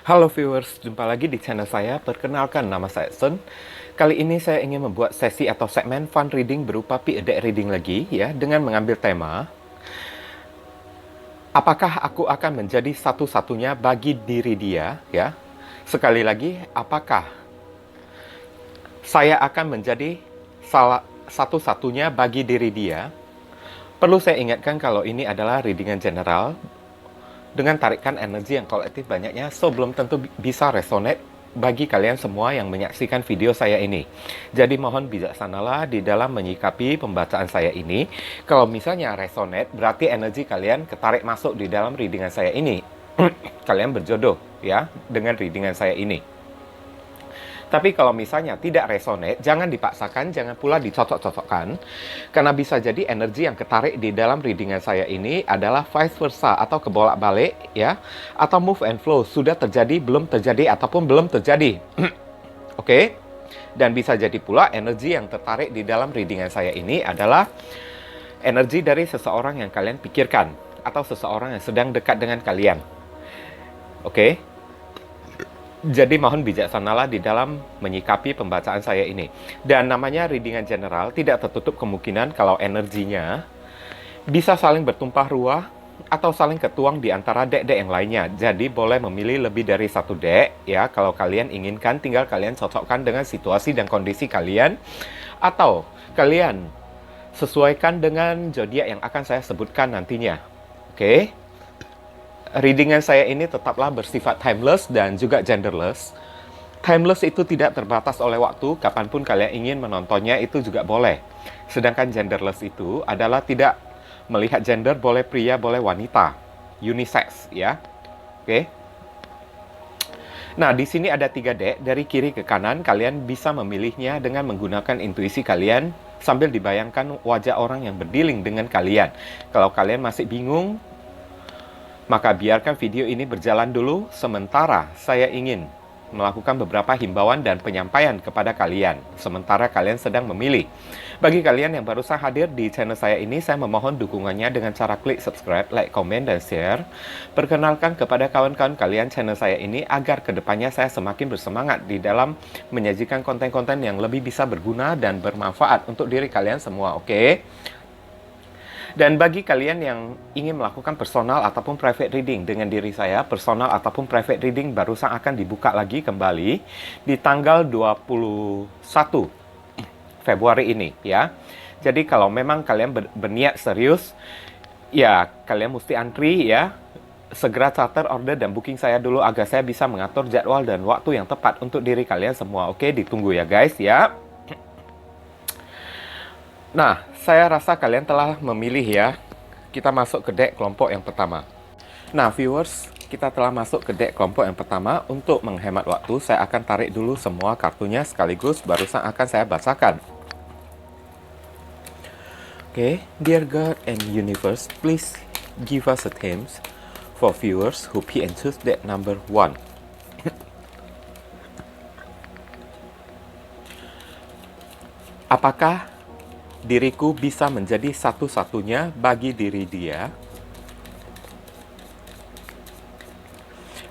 Halo viewers, jumpa lagi di channel saya. Perkenalkan, nama saya Sun. Kali ini saya ingin membuat sesi atau segmen fun reading berupa P-A-D reading lagi ya, dengan mengambil tema apakah aku akan menjadi satu-satunya bagi diri dia ya. Sekali lagi, apakah saya akan menjadi salah satu-satunya bagi diri dia. Perlu saya ingatkan kalau ini adalah readingan general dengan tarikan energi yang kolektif banyaknya, so belum tentu bisa resonate bagi kalian semua yang menyaksikan video saya ini. Jadi mohon bijaksanalah di dalam menyikapi pembacaan saya ini. Kalau misalnya resonate, berarti energi kalian ketarik masuk di dalam readingan saya ini. Kalian berjodoh ya dengan readingan saya ini. Tapi kalau misalnya tidak resonate, jangan dipaksakan, jangan pula dicocok-cocokkan. Karena bisa jadi energi yang ketarik di dalam readingan saya ini adalah vice versa atau kebolak-balik ya. Atau move and flow, sudah terjadi, belum terjadi, ataupun belum terjadi. Oke? Dan bisa jadi pula energi yang tertarik di dalam readingan saya ini adalah energi dari seseorang yang kalian pikirkan. Atau seseorang yang sedang dekat dengan kalian. Oke? Jadi mohon bijaksanalah di dalam menyikapi pembacaan saya ini. Dan namanya readingan general, tidak tertutup kemungkinan kalau energinya bisa saling bertumpah ruah atau saling ketuang di antara deck-deck yang lainnya. Jadi boleh memilih lebih dari satu deck ya. Kalau kalian inginkan, tinggal kalian cocokkan dengan situasi dan kondisi kalian. Atau kalian sesuaikan dengan zodiak yang akan saya sebutkan nantinya. Oke? Readingan saya ini tetaplah bersifat timeless dan juga genderless. Timeless itu tidak terbatas oleh waktu, kapanpun kalian ingin menontonnya itu juga boleh. Sedangkan genderless itu adalah tidak melihat gender, boleh pria, boleh wanita. Unisex, ya. Oke. Nah, di sini ada 3 deck, dari kiri ke kanan, kalian bisa memilihnya dengan menggunakan intuisi kalian, sambil dibayangkan wajah orang yang berdealing dengan kalian. Kalau kalian masih bingung, maka biarkan video ini berjalan dulu, sementara saya ingin melakukan beberapa himbauan dan penyampaian kepada kalian, sementara kalian sedang memilih. Bagi kalian yang baru saja hadir di channel saya ini, saya memohon dukungannya dengan cara klik subscribe, like, komen, dan share. Perkenalkan kepada kawan-kawan kalian channel saya ini, agar kedepannya saya semakin bersemangat di dalam menyajikan konten-konten yang lebih bisa berguna dan bermanfaat untuk diri kalian semua, oke? Dan bagi kalian yang ingin melakukan personal ataupun private reading dengan diri saya, personal ataupun private reading barusan akan dibuka lagi kembali di tanggal 21 Februari ini ya. Jadi kalau memang kalian berniat serius, ya kalian mesti antri ya. Segera charter, order, dan booking saya dulu agar saya bisa mengatur jadwal dan waktu yang tepat untuk diri kalian semua. Oke, ditunggu ya guys ya. Nah, saya rasa kalian telah memilih ya. Kita masuk ke deck kelompok yang pertama. Nah, viewers, kita telah masuk ke deck kelompok yang pertama. Untuk menghemat waktu, saya akan tarik dulu semua kartunya sekaligus, barusan akan saya bacakan. Oke, Dear God and Universe, please give us a themes for viewers who pick and choose deck number 1. Apakah diriku bisa menjadi satu-satunya bagi diri dia?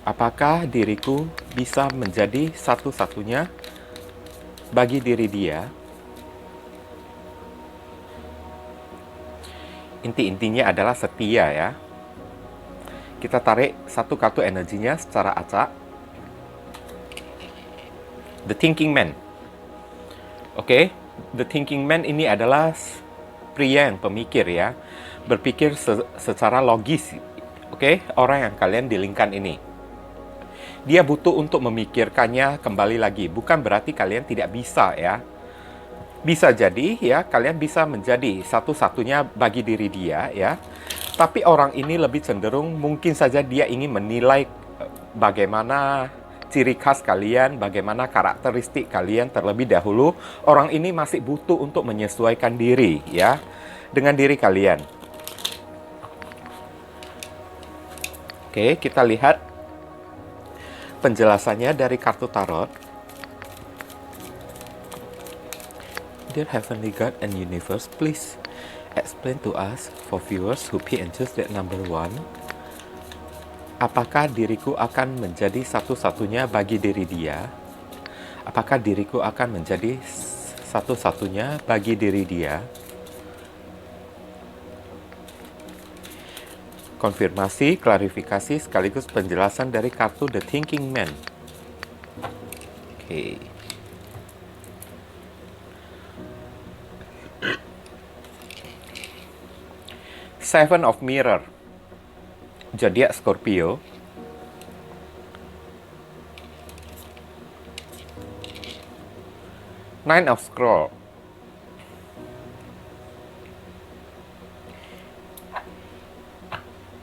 Apakah diriku bisa menjadi satu-satunya bagi diri dia? Inti-intinya adalah setia ya. Kita tarik satu kartu energinya secara acak. The Thinking Man. Oke. The Thinking Man ini adalah pria yang pemikir ya, berpikir secara logis. Oke, orang yang kalian dealingkan ini, dia butuh untuk memikirkannya kembali lagi. Bukan berarti kalian tidak bisa ya. Bisa jadi ya, kalian bisa menjadi satu-satunya bagi diri dia ya. Tapi orang ini lebih cenderung mungkin saja dia ingin menilai bagaimana ciri khas kalian, bagaimana karakteristik kalian terlebih dahulu. Orang ini masih butuh untuk menyesuaikan diri ya dengan diri kalian. Oke, kita lihat penjelasannya dari kartu tarot. Dear Heavenly God and Universe, please explain to us for viewers who pick and choose that number 1. Apakah diriku akan menjadi satu-satunya bagi diri dia? Apakah diriku akan menjadi satu-satunya bagi diri dia? Konfirmasi, klarifikasi, sekaligus penjelasan dari kartu The Thinking Man. Oke. Seven of Mirror. Zodiak Scorpio. Nine of Scroll.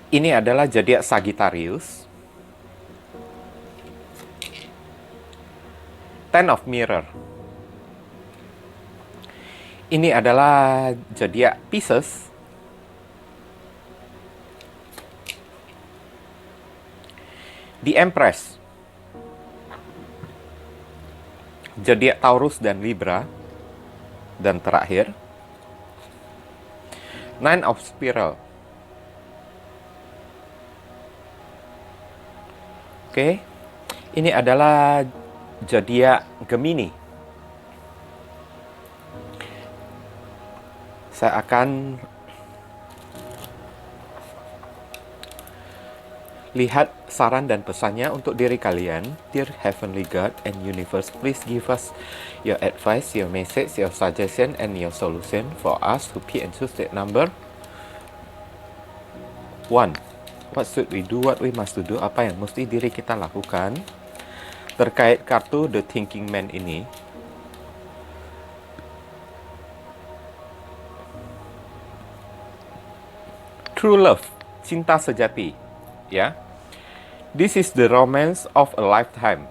Ini adalah zodiak Sagittarius. Ten of Mirror. Ini adalah zodiak Pisces. The Empress. Zodiak Taurus dan Libra. Dan terakhir, Nine of Spiral. Oke. Ini adalah zodiak Gemini. Saya akan lihat saran dan pesannya untuk diri kalian. Dear Heavenly God and Universe, please give us your advice, your message, your suggestion, and your solution for us to pick and choose that number. 1. What should we do? What we must do? Apa yang mesti diri kita lakukan terkait kartu The Thinking Man ini? True love, cinta sejati, ya. This is the romance of a lifetime.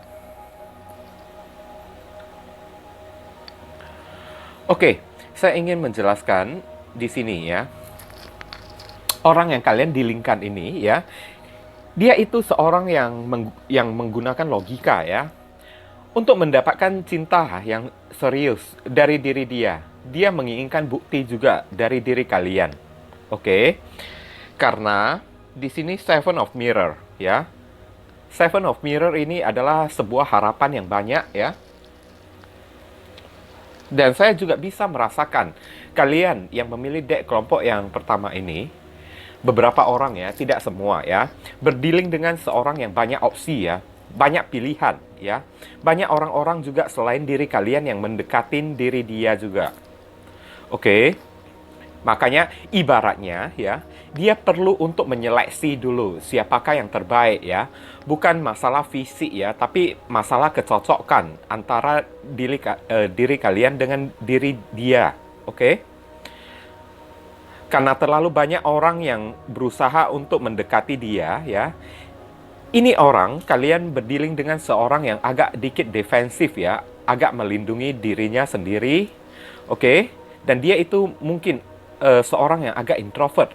Oke, saya ingin menjelaskan di sini ya. Orang yang kalian dilingkan ini ya, dia itu seorang yang menggunakan logika ya untuk mendapatkan cinta yang serius dari diri dia. Dia menginginkan bukti juga dari diri kalian. Oke. Karena di sini Seven of Mirror ya. Seven of Mirror ini adalah sebuah harapan yang banyak ya. Dan saya juga bisa merasakan kalian yang memilih deck kelompok yang pertama ini, beberapa orang ya, tidak semua ya, berdealing dengan seorang yang banyak opsi ya, banyak pilihan ya. Banyak orang-orang juga selain diri kalian yang mendekatin diri dia juga. Oke. Makanya ibaratnya ya, dia perlu untuk menyeleksi dulu siapakah yang terbaik ya. Bukan masalah fisik ya, tapi masalah kecocokan antara diri kalian dengan diri dia. Oke? Karena terlalu banyak orang yang berusaha untuk mendekati dia ya. Ini orang, kalian berdealing dengan seorang yang agak dikit defensif ya, agak melindungi dirinya sendiri. Oke? Dan dia itu mungkin seorang yang agak introvert,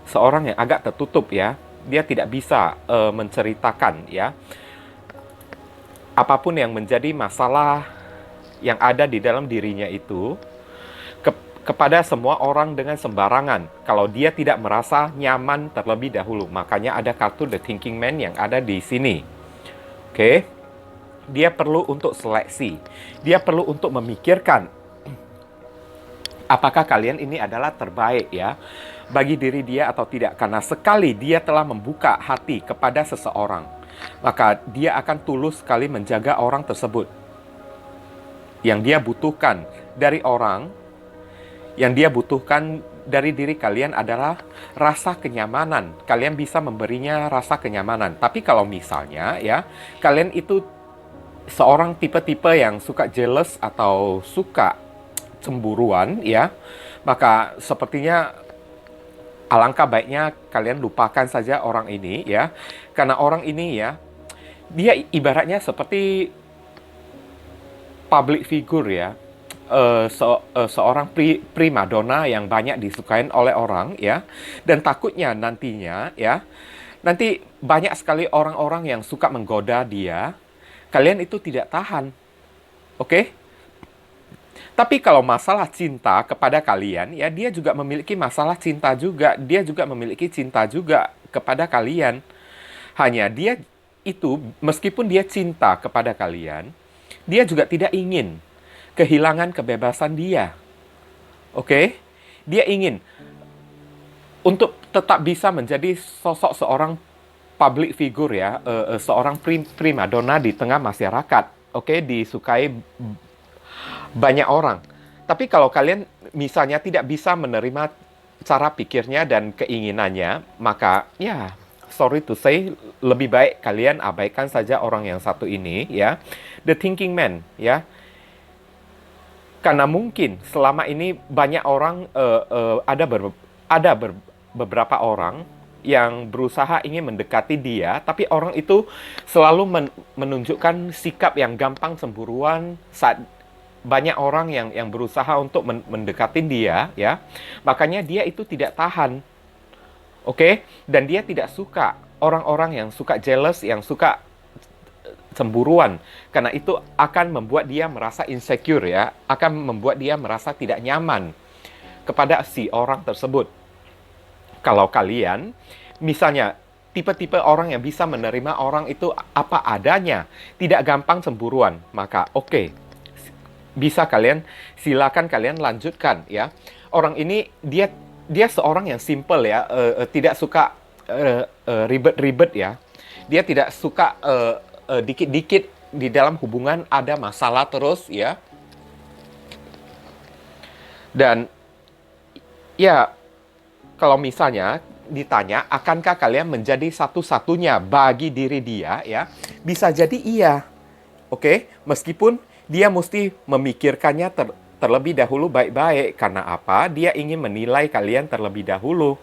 seorang yang agak tertutup ya. Dia tidak bisa menceritakan ya apapun yang menjadi masalah yang ada di dalam dirinya itu kepada semua orang dengan sembarangan kalau dia tidak merasa nyaman terlebih dahulu. Makanya ada kartu The Thinking Man yang ada di sini. Oke. Dia perlu untuk seleksi. Dia perlu untuk memikirkan apakah kalian ini adalah terbaik ya bagi diri dia atau tidak. Karena sekali dia telah membuka hati kepada seseorang, maka dia akan tulus sekali menjaga orang tersebut. Yang dia butuhkan dari orang, yang dia butuhkan dari diri kalian adalah rasa kenyamanan. Kalian bisa memberinya rasa kenyamanan. Tapi kalau misalnya ya, kalian itu seorang tipe-tipe yang suka jealous atau suka cemburuan ya, maka sepertinya alangkah baiknya kalian lupakan saja orang ini ya. Karena orang ini ya, dia ibaratnya seperti public figure ya, seorang primadona yang banyak disukain oleh orang ya. Dan takutnya nantinya ya, nanti banyak sekali orang-orang yang suka menggoda dia, kalian itu tidak tahan. Oke? Tapi kalau masalah cinta kepada kalian, ya dia juga memiliki masalah cinta juga. Dia juga memiliki cinta juga kepada kalian. Hanya dia itu, meskipun dia cinta kepada kalian, dia juga tidak ingin kehilangan kebebasan dia. Oke? Dia ingin untuk tetap bisa menjadi sosok seorang public figure ya, seorang primadona di tengah masyarakat. Oke, disukai banyak orang. Tapi kalau kalian misalnya tidak bisa menerima cara pikirnya dan keinginannya, maka ya sorry to say, lebih baik kalian abaikan saja orang yang satu ini ya. The thinking man ya. Karena mungkin selama ini banyak orang beberapa orang yang berusaha ingin mendekati dia, tapi orang itu selalu menunjukkan sikap yang gampang cemburuan saat banyak orang yang berusaha untuk mendekati dia, ya. Makanya dia itu tidak tahan, oke? Dan dia tidak suka orang-orang yang suka jealous, yang suka cemburuan. Karena itu akan membuat dia merasa insecure, ya. Akan membuat dia merasa tidak nyaman kepada si orang tersebut. Kalau kalian, misalnya, tipe-tipe orang yang bisa menerima orang itu apa adanya, tidak gampang cemburuan, maka oke. Bisa silakan kalian lanjutkan ya. Orang ini dia seorang yang simple ya, tidak suka ribet-ribet ya. Dia tidak suka dikit-dikit di dalam hubungan ada masalah terus ya. Dan ya kalau misalnya ditanya akankah kalian menjadi satu-satunya bagi diri dia ya, bisa jadi iya. Oke, meskipun dia mesti memikirkannya terlebih dahulu baik-baik. Karena apa? Dia ingin menilai kalian terlebih dahulu.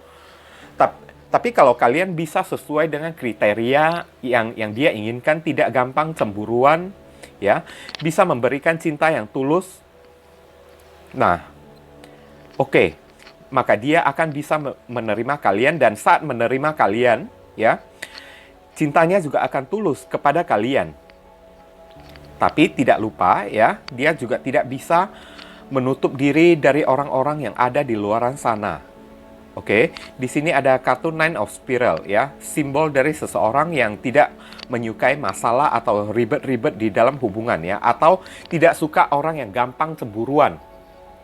Tapi kalau kalian bisa sesuai dengan kriteria yang dia inginkan, tidak gampang cemburuan, ya, bisa memberikan cinta yang tulus. Nah, oke. Maka dia akan bisa menerima kalian, dan saat menerima kalian, ya, cintanya juga akan tulus kepada kalian. Tapi tidak lupa ya, dia juga tidak bisa menutup diri dari orang-orang yang ada di luaran sana. Oke, di sini ada kartu Nine of Spiral ya, simbol dari seseorang yang tidak menyukai masalah atau ribet-ribet di dalam hubungan ya, atau tidak suka orang yang gampang cemburuan.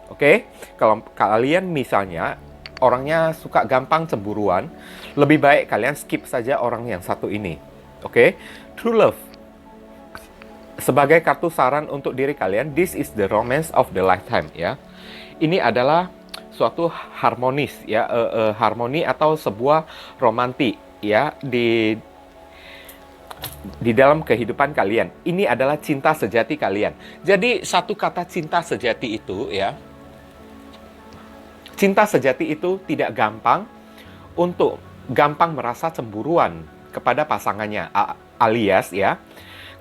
Oke, kalau kalian misalnya orangnya suka gampang cemburuan, lebih baik kalian skip saja orang yang satu ini. Oke, True Love. Sebagai kartu saran untuk diri kalian, this is the romance of the lifetime ya. Ini adalah suatu harmonis ya, harmoni atau sebuah romantik ya di dalam kehidupan kalian. Ini adalah cinta sejati kalian. Jadi satu kata cinta sejati itu ya, cinta sejati itu tidak gampang untuk gampang merasa cemburuan kepada pasangannya, alias ya,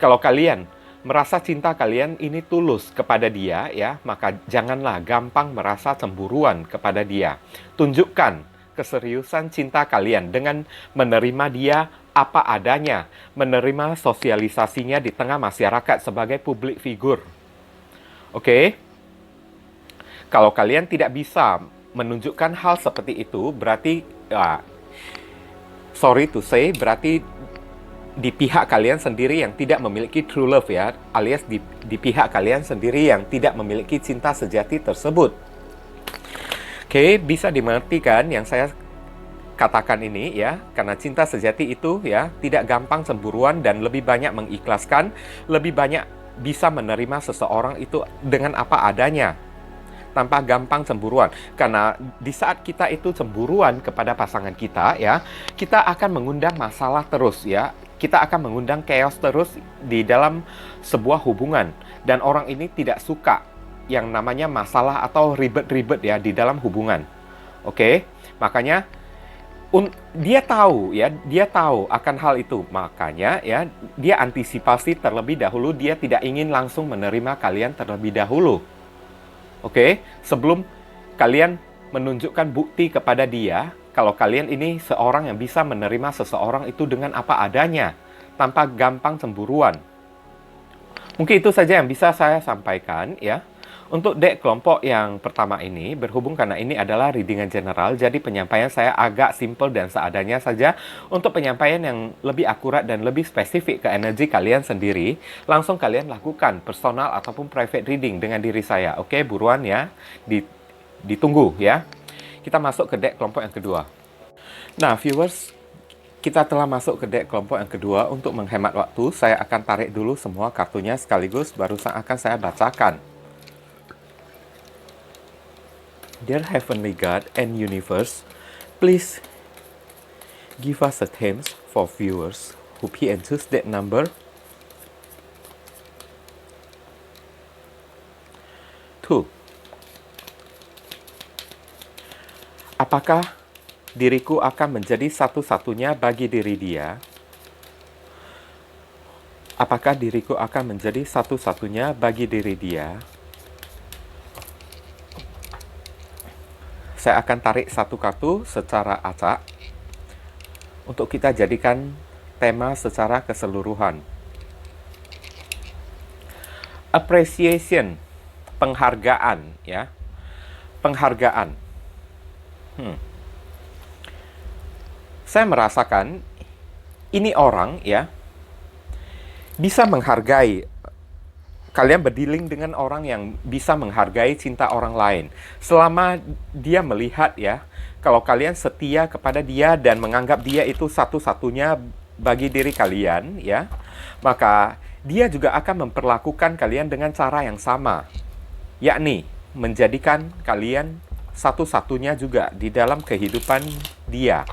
kalau kalian merasa cinta kalian ini tulus kepada dia ya, maka janganlah gampang merasa cemburuan kepada dia. Tunjukkan keseriusan cinta kalian dengan menerima dia apa adanya, menerima sosialisasinya di tengah masyarakat sebagai public figure. Oke? Kalau kalian tidak bisa menunjukkan hal seperti itu, berarti sorry to say, berarti di pihak kalian sendiri yang tidak memiliki true love ya, alias di pihak kalian sendiri yang tidak memiliki cinta sejati tersebut. Oke, bisa dimengerti kan yang saya katakan ini ya, karena cinta sejati itu ya tidak gampang cemburuan dan lebih banyak mengikhlaskan, lebih banyak bisa menerima seseorang itu dengan apa adanya, tanpa gampang cemburuan. Karena di saat kita itu cemburuan kepada pasangan kita ya, kita akan mengundang masalah terus ya. Kita akan mengundang chaos terus di dalam sebuah hubungan. Dan orang ini tidak suka yang namanya masalah atau ribet-ribet ya di dalam hubungan. Oke? Makanya dia tahu ya, dia tahu akan hal itu. Makanya ya, dia antisipasi terlebih dahulu, dia tidak ingin langsung menerima kalian terlebih dahulu. Oke? Sebelum kalian menunjukkan bukti kepada dia kalau kalian ini seorang yang bisa menerima seseorang itu dengan apa adanya, tanpa gampang cemburuan. Mungkin itu saja yang bisa saya sampaikan ya. Untuk deck kelompok yang pertama ini, berhubung karena ini adalah readingan general, jadi penyampaian saya agak simple dan seadanya saja. Untuk penyampaian yang lebih akurat dan lebih spesifik ke energi kalian sendiri, langsung kalian lakukan personal ataupun private reading dengan diri saya. Oke, buruan ya, ditunggu ya. Kita masuk ke deck kelompok yang kedua. Nah, viewers, kita telah masuk ke deck kelompok yang kedua. Untuk menghemat waktu, saya akan tarik dulu semua kartunya sekaligus, baru akan saya bacakan. Dear Heavenly God and Universe, please give us a themes for viewers who pick and choose that number 2. Apakah diriku akan menjadi satu-satunya bagi diri dia? Apakah diriku akan menjadi satu-satunya bagi diri dia? Saya akan tarik satu kartu secara acak untuk kita jadikan tema secara keseluruhan. Appreciation, penghargaan ya. Penghargaan. Saya merasakan ini orang ya bisa menghargai. Kalian berdealing dengan orang yang bisa menghargai cinta orang lain. Selama dia melihat ya, kalau kalian setia kepada dia dan menganggap dia itu satu-satunya bagi diri kalian ya, maka dia juga akan memperlakukan kalian dengan cara yang sama. Yakni menjadikan kalian satu-satunya juga di dalam kehidupan dia.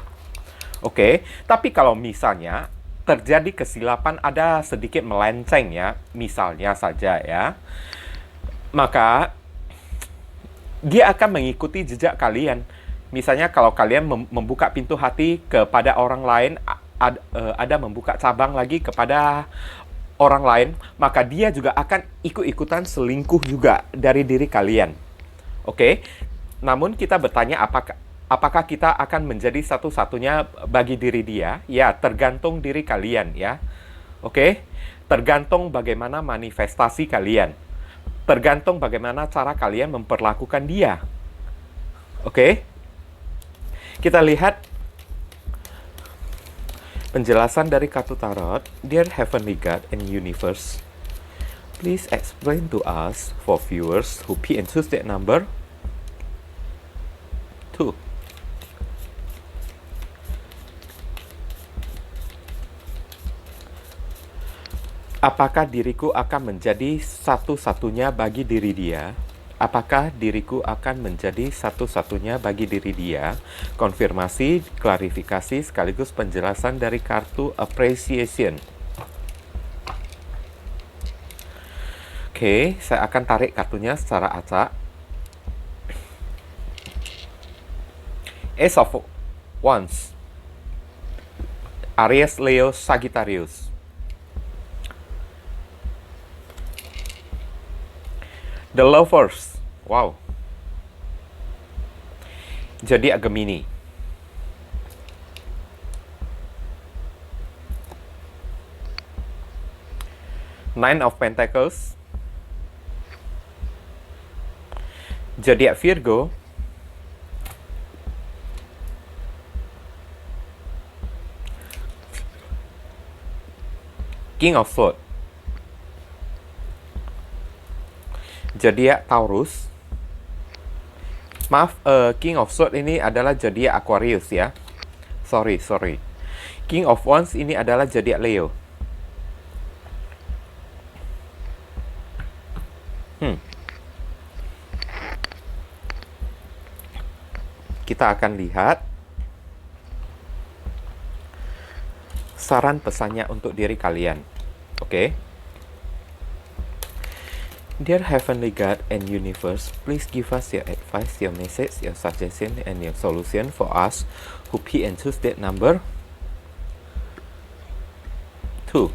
Oke, tapi kalau misalnya terjadi kesilapan, ada sedikit melenceng ya, misalnya saja ya, maka dia akan mengikuti jejak kalian. Misalnya kalau kalian membuka pintu hati kepada orang lain, ada membuka cabang lagi kepada orang lain, maka dia juga akan ikut-ikutan selingkuh juga dari diri kalian. Oke, namun kita bertanya apakah kita akan menjadi satu-satunya bagi diri dia? Ya, tergantung diri kalian ya. Oke? Tergantung bagaimana manifestasi kalian. Tergantung bagaimana cara kalian memperlakukan dia. Oke? Kita lihat penjelasan dari kartu tarot. Dear Heavenly God and Universe, please explain to us for viewers who pick and choose that number 2. Apakah diriku akan menjadi satu-satunya bagi diri dia? Apakah diriku akan menjadi satu-satunya bagi diri dia? Konfirmasi, klarifikasi, sekaligus penjelasan dari kartu Appreciation. Oke, saya akan tarik kartunya secara acak. Ace of Wands, Aries, Leo, Sagittarius. The Lovers, wow. Zodiac Gemini. Nine of Pentacles. Zodiac Virgo. King of Swords. Zodiac Taurus. Maaf, King of Swords ini adalah zodiak Aquarius ya. Sorry. King of Wands ini adalah zodiak Leo. Kita akan lihat saran pesannya untuk diri kalian. Oke. Dear Heavenly God and Universe, please give us your advice, your message, your suggestion, and your solution for us who pick and choose that number 2.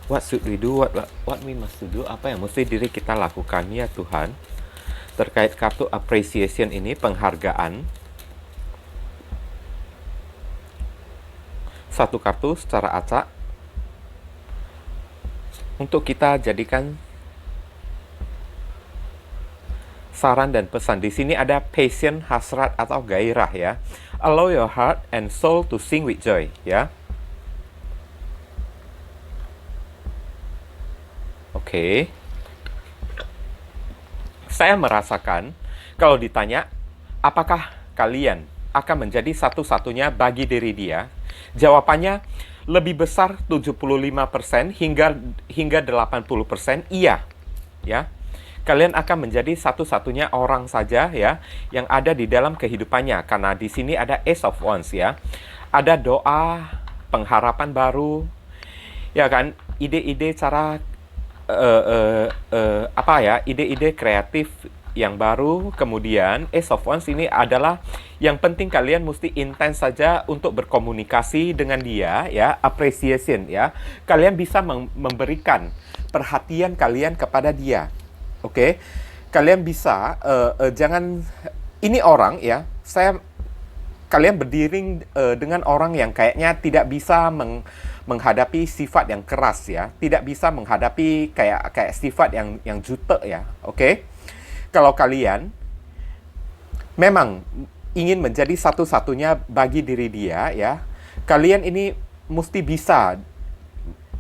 What should we do? What we must do? Apa yang mesti diri kita lakukan ya Tuhan? Terkait kartu Appreciation ini, penghargaan. Satu kartu secara acak untuk kita jadikan saran dan pesan. Di sini ada passion, hasrat atau gairah ya. Allow your heart and soul to sing with joy ya. Oke. Saya merasakan kalau ditanya apakah kalian akan menjadi satu-satunya bagi diri dia, jawabannya lebih besar 75% hingga 80% iya ya. Kalian akan menjadi satu-satunya orang saja ya yang ada di dalam kehidupannya, karena di sini ada Ace of Wands ya. Ada doa, pengharapan baru, ya kan? Ide-ide cara ide-ide kreatif yang baru. Kemudian Ace of Wands ini adalah yang penting kalian mesti intens saja untuk berkomunikasi dengan dia ya, appreciation ya. Kalian bisa memberikan perhatian kalian kepada dia. Oke, kalian bisa jangan ini orang ya. Kalian berdiri dengan orang yang kayaknya tidak bisa menghadapi sifat yang keras ya, tidak bisa menghadapi kayak sifat yang jutek ya. Oke, kalau kalian memang ingin menjadi satu-satunya bagi diri dia ya, kalian ini mesti bisa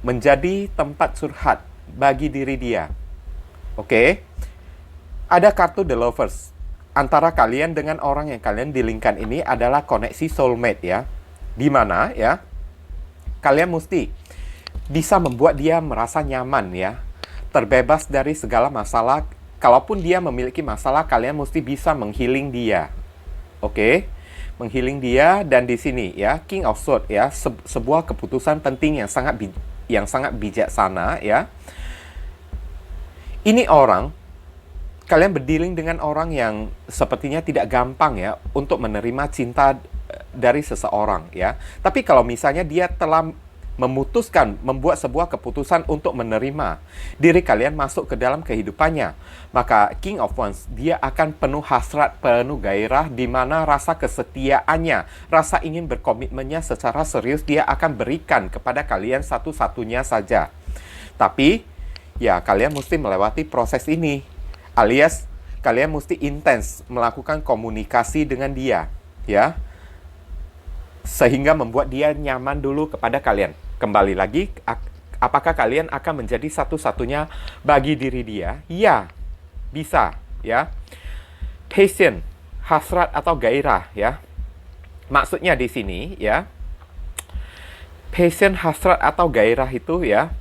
menjadi tempat curhat bagi diri dia. Oke, ada kartu The Lovers. Antara kalian dengan orang yang kalian dealingkan ini adalah koneksi soulmate ya. Di mana ya, kalian mesti bisa membuat dia merasa nyaman ya, terbebas dari segala masalah. Kalaupun dia memiliki masalah, kalian mesti bisa menghealing dia. Oke, menghealing dia. Dan di sini ya, King of Swords ya, sebuah keputusan penting yang sangat bijaksana ya. Ini orang, kalian berdealing dengan orang yang sepertinya tidak gampang ya untuk menerima cinta dari seseorang ya. Tapi kalau misalnya dia telah memutuskan membuat sebuah keputusan untuk menerima diri kalian masuk ke dalam kehidupannya, maka King of Wands dia akan penuh hasrat, penuh gairah, di mana rasa kesetiaannya, rasa ingin berkomitmennya secara serius dia akan berikan kepada kalian satu-satunya saja. Tapi ya kalian mesti melewati proses ini, alias kalian mesti intens melakukan komunikasi dengan dia ya, sehingga membuat dia nyaman dulu kepada kalian. Kembali lagi, apakah kalian akan menjadi satu-satunya bagi diri dia? Ya, bisa ya. Passion, hasrat atau gairah ya. Maksudnya di sini ya, passion, hasrat atau gairah itu ya,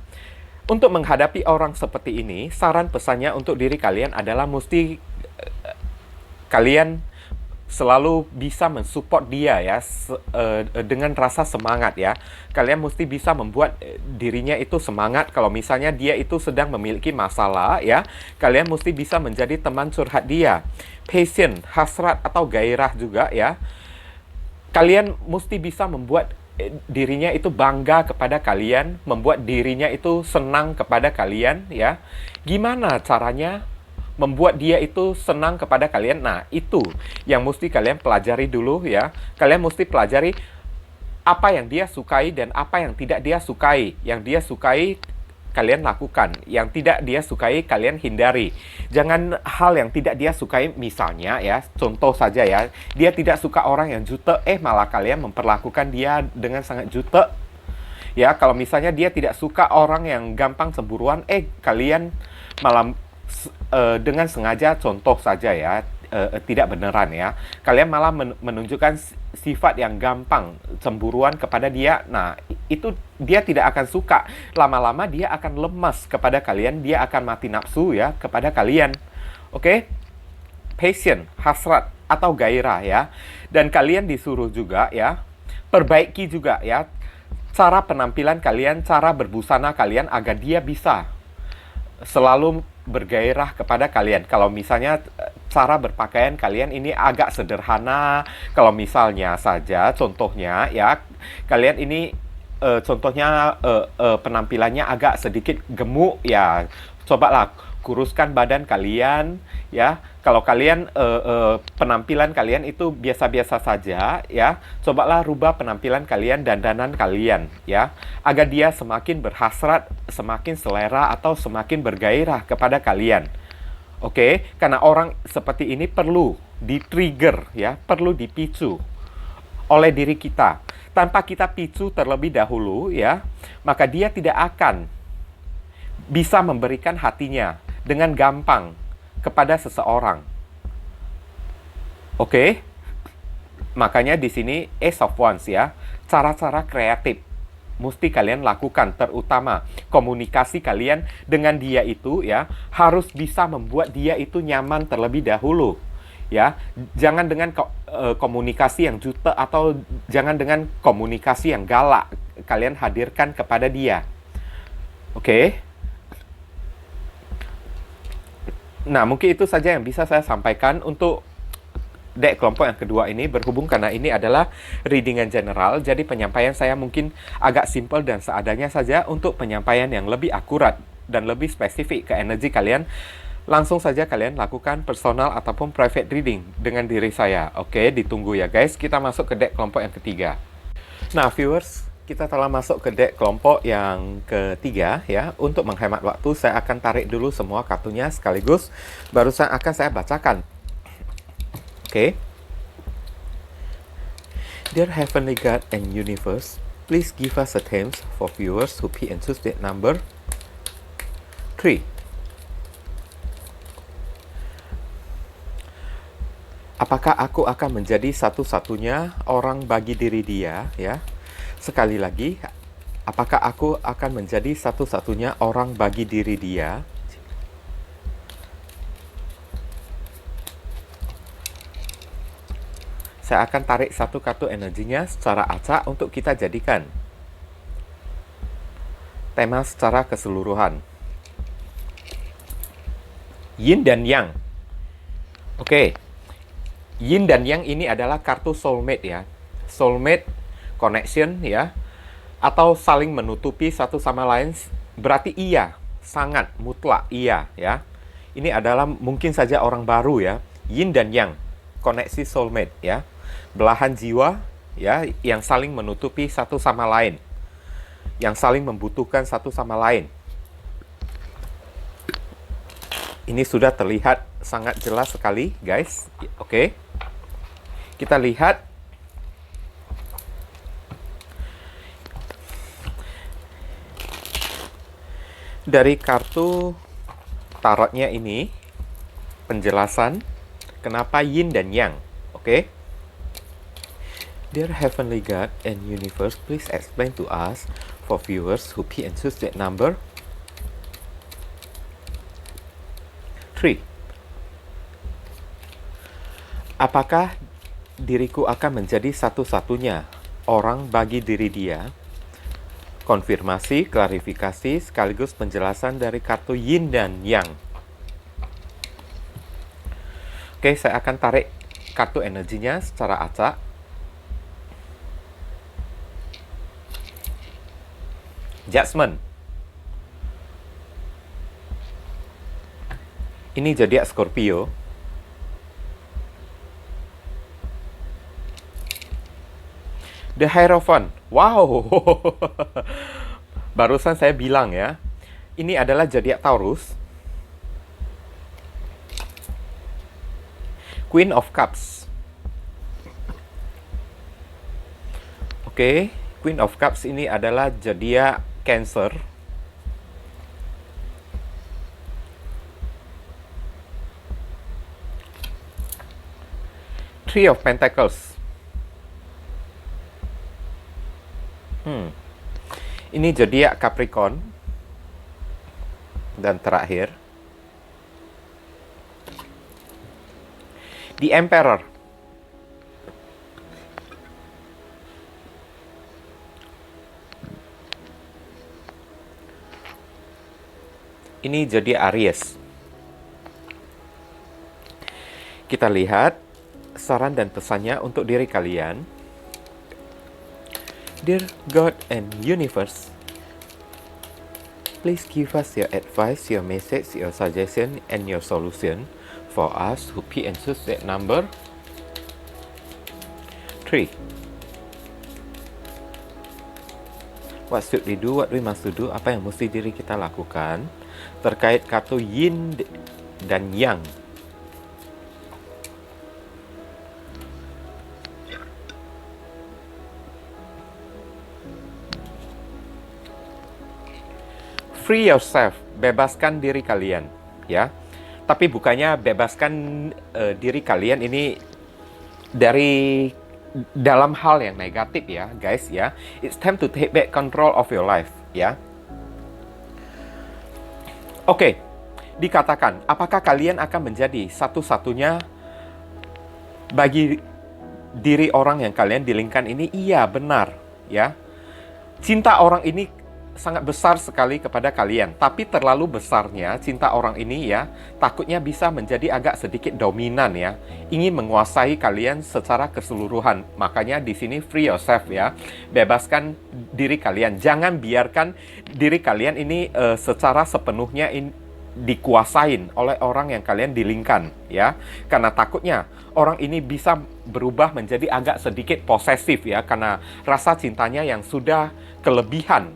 untuk menghadapi orang seperti ini, saran pesannya untuk diri kalian adalah mesti kalian selalu bisa mensupport dia ya, dengan rasa semangat ya. Kalian mesti bisa membuat dirinya itu semangat. Kalau misalnya dia itu sedang memiliki masalah ya, kalian mesti bisa menjadi teman curhat dia. Passion, hasrat atau gairah juga ya, kalian mesti bisa membuat dirinya itu bangga kepada kalian, membuat dirinya itu senang kepada kalian ya. Gimana caranya membuat dia itu senang kepada kalian? Nah, itu yang mesti kalian pelajari dulu ya. Kalian mesti pelajari apa yang dia sukai dan apa yang tidak dia sukai. Yang dia sukai kalian lakukan, yang tidak dia sukai kalian hindari. Jangan hal yang tidak dia sukai, misalnya ya, contoh saja ya, dia tidak suka orang yang jutek, malah kalian memperlakukan dia dengan sangat jutek. Ya, kalau misalnya dia tidak suka orang yang gampang cemburuan, kalian malah dengan sengaja, contoh saja ya, tidak beneran ya, kalian malah menunjukkan sifat yang gampang cemburuan kepada dia. Nah, itu dia tidak akan suka. Lama-lama dia akan lemas kepada kalian, dia akan mati nafsu ya kepada kalian. Oke? Passion, hasrat atau gairah ya. Dan kalian disuruh juga ya, perbaiki juga ya cara penampilan kalian, cara berbusana kalian agar dia bisa selalu bergairah kepada kalian. Kalau misalnya cara berpakaian kalian ini agak sederhana, kalau misalnya saja contohnya ya, kalian ini contohnya penampilannya agak sedikit gemuk ya, cobalah kuruskan badan kalian ya. Kalau kalian penampilan kalian itu biasa-biasa saja ya, cobalah rubah penampilan kalian, dandanan kalian ya, agar dia semakin berhasrat, semakin selera atau semakin bergairah kepada kalian. Oke, karena orang seperti ini perlu di-trigger ya, perlu dipicu oleh diri kita. Tanpa kita picu terlebih dahulu ya, maka dia tidak akan bisa memberikan hatinya dengan gampang kepada seseorang. Oke? Makanya di sini Ace of Wands ya, cara-cara kreatif mesti kalian lakukan, terutama komunikasi kalian dengan dia itu ya, harus bisa membuat dia itu nyaman terlebih dahulu. Ya, jangan dengan komunikasi yang jutek atau jangan dengan komunikasi yang galak kalian hadirkan kepada dia. Oke? Nah, mungkin itu saja yang bisa saya sampaikan untuk dek kelompok yang kedua ini, berhubung karena ini adalah readingan general, jadi penyampaian saya mungkin agak simpel dan seadanya saja. Untuk penyampaian yang lebih akurat dan lebih spesifik ke energi kalian, langsung saja kalian lakukan personal ataupun private reading dengan diri saya. Oke, ditunggu ya guys. Kita masuk ke dek kelompok yang ketiga. Nah viewers, kita telah masuk ke dek kelompok yang ketiga ya. Untuk menghemat waktu, saya akan tarik dulu semua kartunya sekaligus, barusan akan saya bacakan. Oke. Dear Heavenly God and Universe, please give us a themes for viewers who pick and choose that number 3. Apakah aku akan menjadi satu-satunya orang bagi diri dia ya? Sekali lagi, apakah aku akan menjadi satu-satunya orang bagi diri dia? Saya akan tarik satu kartu energinya secara acak untuk kita jadikan tema secara keseluruhan. Yin dan Yang. Oke. Yin dan Yang ini adalah kartu soulmate ya. Soulmate, connection ya. Atau saling menutupi satu sama lain, berarti iya, sangat mutlak iya ya. Ini adalah mungkin saja orang baru ya. Yin dan Yang, koneksi soulmate ya. Belahan jiwa ya, yang saling menutupi satu sama lain, yang saling membutuhkan satu sama lain. Ini sudah terlihat sangat jelas sekali guys. Oke, kita lihat dari kartu tarotnya ini, penjelasan kenapa Yin dan Yang. Oke. Dear Heavenly God and Universe, please explain to us, for viewers who pick and choose that number 3. Apakah diriku akan menjadi satu-satunya orang bagi diri dia? Konfirmasi, klarifikasi, sekaligus penjelasan dari kartu Yin dan Yang. Oke, saya akan tarik kartu energinya secara acak. Judgment. Ini zodiak Scorpio. The Hierophant. Wow. Barusan saya bilang ya. Ini adalah zodiak Taurus. Queen of Cups. Oke, Queen of Cups ini adalah zodiak Cancer. Three of Pentacles. Ini zodiak Capricorn. Dan terakhir, The Emperor. Ini zodiak Aries. Kita lihat saran dan pesannya untuk diri kalian. Dear God and Universe, please give us your advice, your message, your suggestion, and your solution for us who pick and choose that number 3. What should we do? What we must do? Apa yang mesti diri kita lakukan terkait kartu Yin dan yang. Free yourself, bebaskan diri kalian, ya. Tapi bukannya bebaskan diri kalian ini dari dalam hal yang negatif ya, guys ya. It's time to take back control of your life, ya. Oke, dikatakan, apakah kalian akan menjadi satu-satunya bagi diri orang yang kalian dilingkan ini? Iya, benar, ya. Cinta orang ini sangat besar sekali kepada kalian, tapi terlalu besarnya cinta orang ini ya, takutnya bisa menjadi agak sedikit dominan ya, ingin menguasai kalian secara keseluruhan. Makanya di sini free yourself ya, bebaskan diri kalian, jangan biarkan diri kalian ini secara sepenuhnya dikuasain oleh orang yang kalian dilingkan ya, karena takutnya orang ini bisa berubah menjadi agak sedikit posesif ya, karena rasa cintanya yang sudah kelebihan,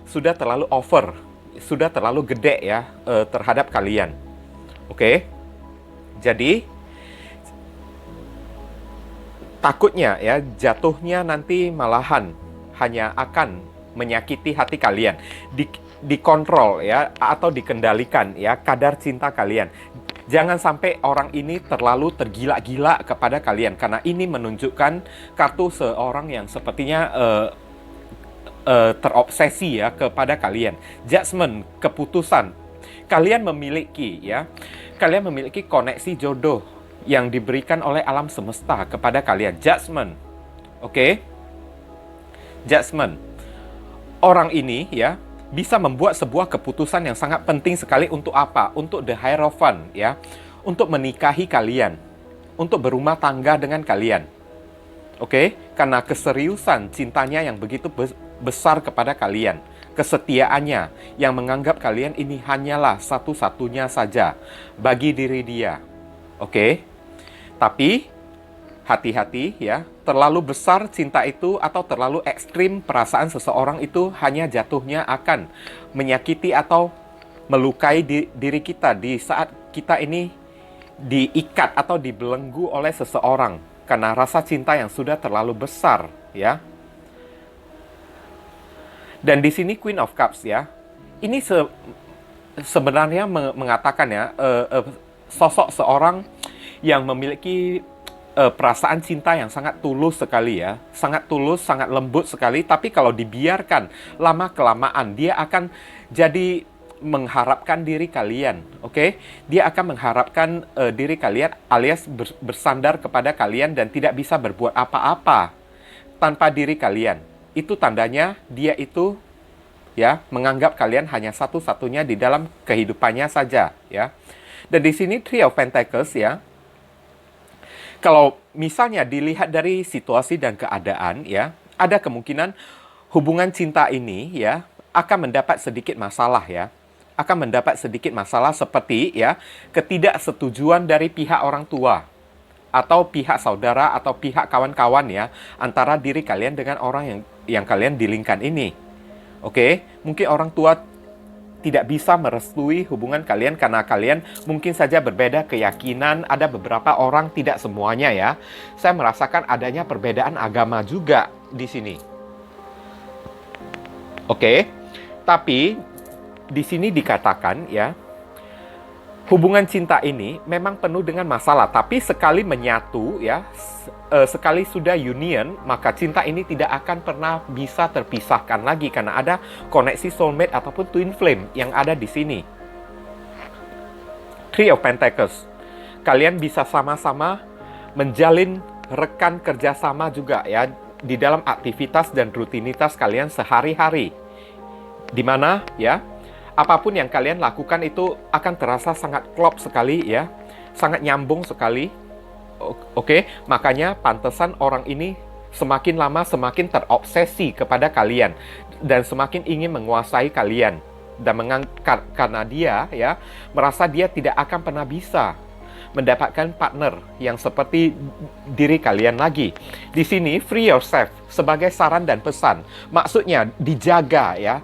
sudah terlalu over, sudah terlalu gede ya terhadap kalian. Oke? Jadi takutnya ya jatuhnya nanti malahan hanya akan menyakiti hati kalian. Dikontrol ya atau dikendalikan ya kadar cinta kalian. Jangan sampai orang ini terlalu tergila-gila kepada kalian, karena ini menunjukkan kartu seorang yang sepertinya terobsesi ya kepada kalian. Judgment, keputusan. Kalian memiliki koneksi jodoh yang diberikan oleh alam semesta kepada kalian. Judgment. Oke? Judgment. Orang ini ya bisa membuat sebuah keputusan yang sangat penting sekali untuk apa? Untuk the Hierophant ya. Untuk menikahi kalian. Untuk berumah tangga dengan kalian. Oke? Karena keseriusan cintanya yang begitu besar kepada kalian, kesetiaannya yang menganggap kalian ini hanyalah satu-satunya saja bagi diri dia. Oke? Tapi hati-hati ya, terlalu besar cinta itu atau terlalu ekstrim perasaan seseorang itu hanya jatuhnya akan menyakiti atau melukai diri kita di saat kita ini diikat atau dibelenggu oleh seseorang karena rasa cinta yang sudah terlalu besar ya. Dan di sini Queen of Cups ya, ini sebenarnya mengatakan ya, sosok seorang yang memiliki perasaan cinta yang sangat tulus sekali ya, sangat tulus, sangat lembut sekali. Tapi kalau dibiarkan lama-kelamaan, dia akan jadi mengharapkan diri kalian, oke? Dia akan mengharapkan diri kalian alias bersandar kepada kalian dan tidak bisa berbuat apa-apa tanpa diri kalian. Itu tandanya dia itu ya menganggap kalian hanya satu-satunya di dalam kehidupannya saja ya. Dan di sini Three of Pentacles ya. Kalau misalnya dilihat dari situasi dan keadaan ya, ada kemungkinan hubungan cinta ini ya akan mendapat sedikit masalah ya. Akan mendapat sedikit masalah seperti ya ketidaksetujuan dari pihak orang tua atau pihak saudara atau pihak kawan-kawan ya antara diri kalian dengan orang yang kalian dilingkan ini. Oke, mungkin orang tua tidak bisa merestui hubungan kalian karena kalian mungkin saja berbeda keyakinan. Ada beberapa orang, tidak semuanya ya. Saya merasakan adanya perbedaan agama juga di sini. Oke, tapi di sini dikatakan ya, hubungan cinta ini memang penuh dengan masalah, tapi sekali menyatu ya, sekali sudah union, maka cinta ini tidak akan pernah bisa terpisahkan lagi karena ada koneksi soulmate ataupun twin flame yang ada di sini. Three of Pentacles. Kalian bisa sama-sama menjalin rekan kerjasama juga ya di dalam aktivitas dan rutinitas kalian sehari-hari. Di mana ya, apapun yang kalian lakukan itu akan terasa sangat klop sekali ya, sangat nyambung sekali. Oke, makanya pantesan orang ini semakin lama semakin terobsesi kepada kalian dan semakin ingin menguasai kalian. Dan karena dia ya merasa dia tidak akan pernah bisa mendapatkan partner yang seperti diri kalian lagi. Di sini free yourself sebagai saran dan pesan. Maksudnya dijaga ya.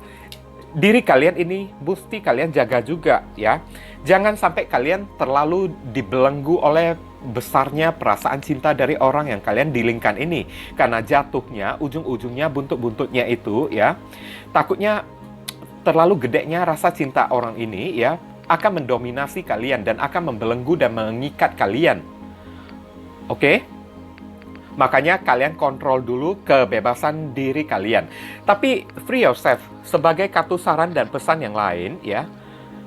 diri kalian ini mesti kalian jaga juga ya. Jangan sampai kalian terlalu dibelenggu oleh besarnya perasaan cinta dari orang yang kalian dealingkan ini. Karena jatuhnya, ujung-ujungnya, buntut-buntutnya itu ya, takutnya terlalu gedenya rasa cinta orang ini ya, akan mendominasi kalian dan akan membelenggu dan mengikat kalian. Oke? Makanya kalian kontrol dulu kebebasan diri kalian. Tapi free yourself sebagai kartu saran dan pesan yang lain ya.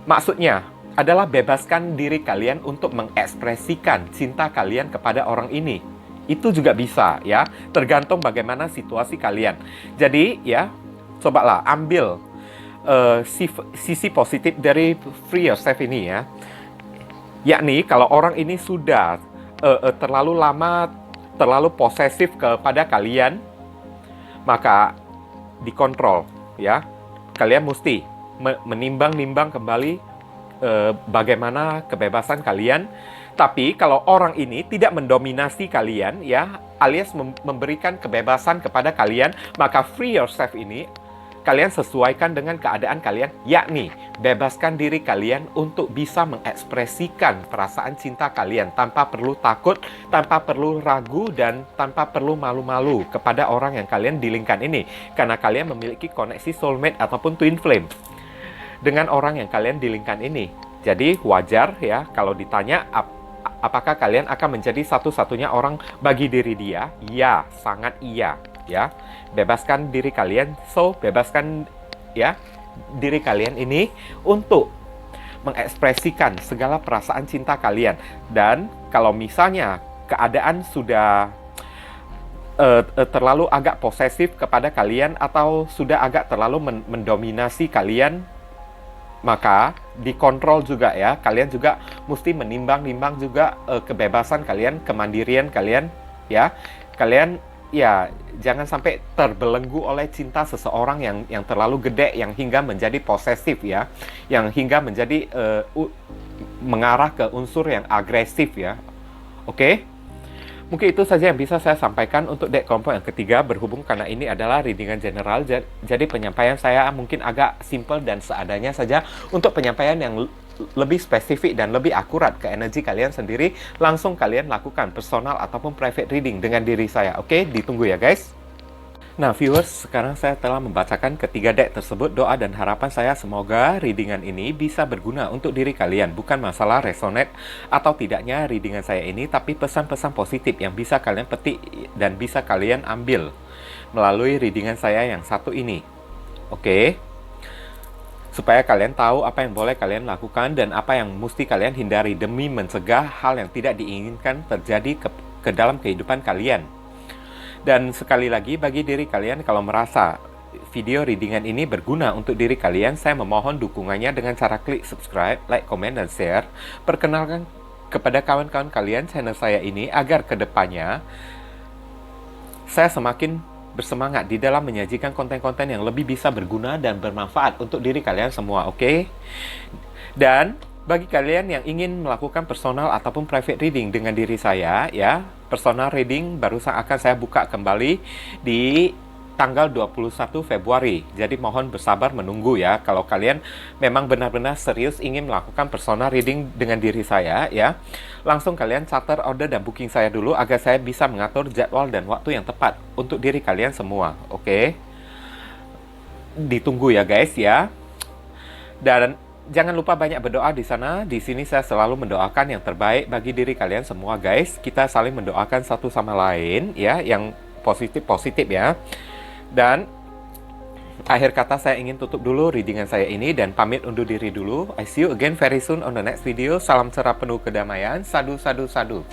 Maksudnya adalah bebaskan diri kalian untuk mengekspresikan cinta kalian kepada orang ini. Itu juga bisa ya, tergantung bagaimana situasi kalian. Jadi ya, cobalah ambil sisi positif dari free yourself ini ya. Yakni kalau orang ini sudah terlalu lama, terlalu posesif kepada kalian, maka dikontrol ya. Kalian mesti menimbang-nimbang kembali bagaimana kebebasan kalian. Tapi kalau orang ini tidak mendominasi kalian ya, alias memberikan kebebasan kepada kalian, maka free yourself ini kalian sesuaikan dengan keadaan kalian, yakni bebaskan diri kalian untuk bisa mengekspresikan perasaan cinta kalian tanpa perlu takut, tanpa perlu ragu, dan tanpa perlu malu-malu kepada orang yang kalian dealingkan ini. Karena kalian memiliki koneksi soulmate ataupun twin flame dengan orang yang kalian dealingkan ini. Jadi wajar ya kalau ditanya apakah kalian akan menjadi satu-satunya orang bagi diri dia? Ya, sangat iya ya. Bebaskan diri kalian, bebaskan ya diri kalian ini untuk mengekspresikan segala perasaan cinta kalian. Dan kalau misalnya keadaan sudah terlalu agak posesif kepada kalian atau sudah agak terlalu mendominasi kalian, maka dikontrol juga ya. Kalian juga mesti menimbang-nimbang juga kebebasan kalian, kemandirian kalian ya. Kalian ya jangan sampai terbelenggu oleh cinta seseorang yang terlalu gede, yang hingga menjadi posesif ya, yang hingga menjadi mengarah ke unsur yang agresif ya. Oke? Mungkin itu saja yang bisa saya sampaikan untuk deck kelompok yang ketiga, berhubung karena ini adalah readingan general, jadi penyampaian saya mungkin agak simple dan seadanya saja. Untuk penyampaian yang lebih spesifik dan lebih akurat ke energi kalian sendiri, langsung kalian lakukan personal ataupun private reading dengan diri saya. Oke, ditunggu ya guys. Nah viewers, sekarang saya telah membacakan ketiga deck tersebut. Doa dan harapan saya semoga readingan ini bisa berguna untuk diri kalian. Bukan masalah resonate atau tidaknya readingan saya ini, tapi pesan-pesan positif yang bisa kalian petik dan bisa kalian ambil melalui readingan saya yang satu ini. Oke, supaya kalian tahu apa yang boleh kalian lakukan dan apa yang mesti kalian hindari demi mencegah hal yang tidak diinginkan terjadi ke dalam kehidupan kalian. Dan sekali lagi, bagi diri kalian kalau merasa video readingan ini berguna untuk diri kalian, saya memohon dukungannya dengan cara klik subscribe, like, komen, dan share. Perkenalkan kepada kawan-kawan kalian channel saya ini agar kedepannya saya semakin bersemangat di dalam menyajikan konten-konten yang lebih bisa berguna dan bermanfaat untuk diri kalian semua, oke? Dan bagi kalian yang ingin melakukan personal ataupun private reading dengan diri saya ya, personal reading barusan akan saya buka kembali di tanggal 21 Februari. Jadi mohon bersabar menunggu ya. Kalau kalian memang benar-benar serius ingin melakukan personal reading dengan diri saya ya, langsung kalian charter, order, dan booking saya dulu agar saya bisa mengatur jadwal dan waktu yang tepat untuk diri kalian semua. Oke? Ditunggu ya guys ya. Dan jangan lupa banyak berdoa di sana. Di sini saya selalu mendoakan yang terbaik bagi diri kalian semua guys. Kita saling mendoakan satu sama lain ya, yang positif-positif ya. Dan akhir kata saya ingin tutup dulu readingan saya ini dan pamit undur diri dulu. I see you again very soon on the next video. Salam cerah penuh kedamaian. Sadu, sadu, sadu.